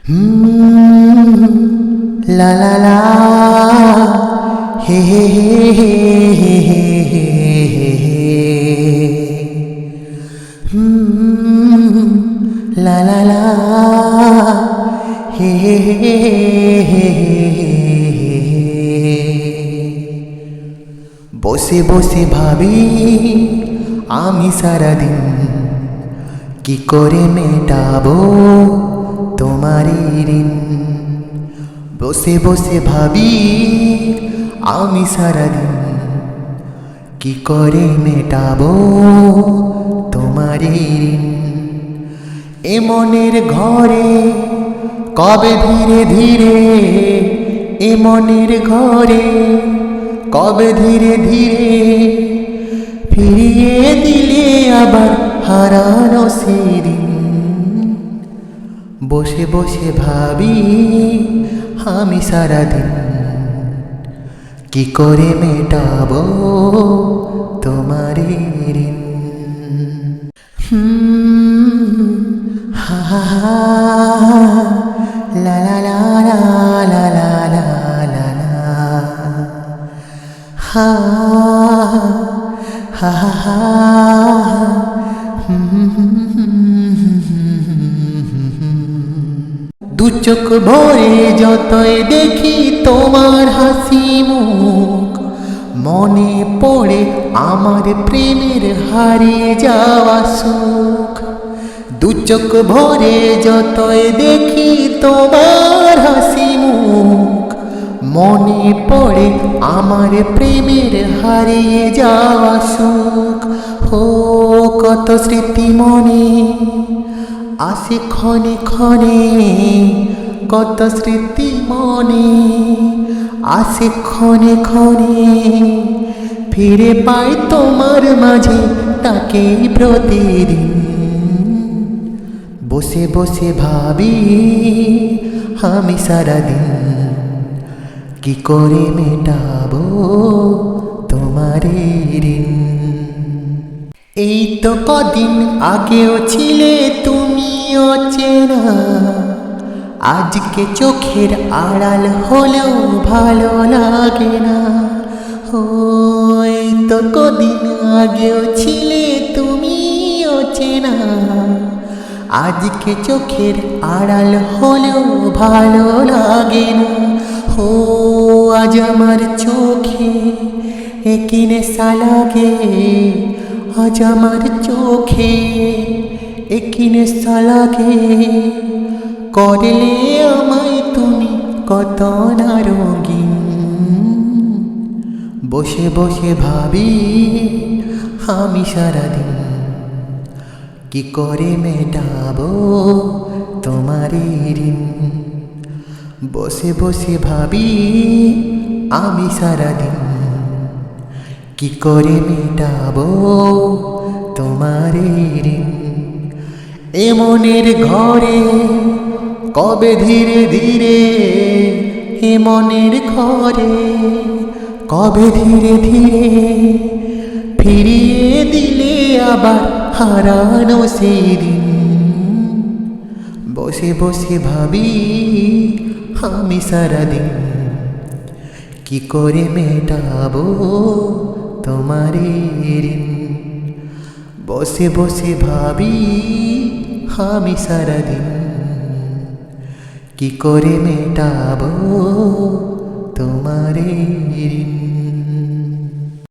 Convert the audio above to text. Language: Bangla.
La la la, he he he he he he he. La la la, he he he he he. বসে বসে ভাবি আমি সারাদিন কি করে মেটাবো তোমার ঋণ। বসে বসে ভাবি আমি সারাদিন কি করে মেটাবো তোমার ঋণ। এ মনের ঘরে কবে ধীরে ধীরে, এ মনের ঘরে কবে ধীরে ধীরে ফিরিয়ে দিলে আবার হারানো সেদিন। বসে বসে ভাবি আমি সারাদিন কি করে মেটাবো তোমার ঋণ। হা হা হা, লা লা লা লা লা লা লা লা লা, হা হা হা। দু চোখ ভরে যতই দেখি তোমার হাসি মুখ, মনে পড়ে আমার প্রেমের হারিয়ে যাওয়া সুখ। দু চোখ ভরে যতই দেখি তোমার হাসি মুখ, মনে পড়ে আমার প্রেমের হারিয়ে যাওয়া সুখ। ও কত স্মৃতি মনে আসে ক্ষণে ক্ষণে, কত স্মৃতি মনে আসে ক্ষণে ক্ষণে, ফিরে পাই তোমার মাঝে তাকেই প্রতিদিন। বসে বসে ভাবি আমি সারাদিন কি করে মেটাবো তোমার ঋণ। এই তো কদিন আগেও ছিলে তুমি অচেনা, আজকে চোখের আড়াল হলেও ভালো লাগে না। ও এই তো কদিন আগেও ছিলে তুমি অচেনা, আজকে চোখের আড়াল হলেও ভালো লাগে না। ও আজ আমার চোখে একই নেশা লাগে, আজ আমার চোখে একই নেশা লাগে, করলে আমায় তুমি কত না রঙিন। বসে বসে ভাবি আমি সারাদিন কি করে মেটাবো তোমার ঋণ। বসে বসে ভাবি আমি সারাদিন কি করে মেটাবো তোমার ঋণ। এ মনের ঘরে কবে ধীরে ধীরে, এ মনের ঘরে কবে ধীরে ধীরে ফিরিয়ে দিলে আবার হারানো সেদিন। বসে বসে ভাবি আমি সারাদিন কি করে মেটাবো তোমার ঋণ। বসে বসে ভাবি আমি সারাদিন কি করে মেটাবো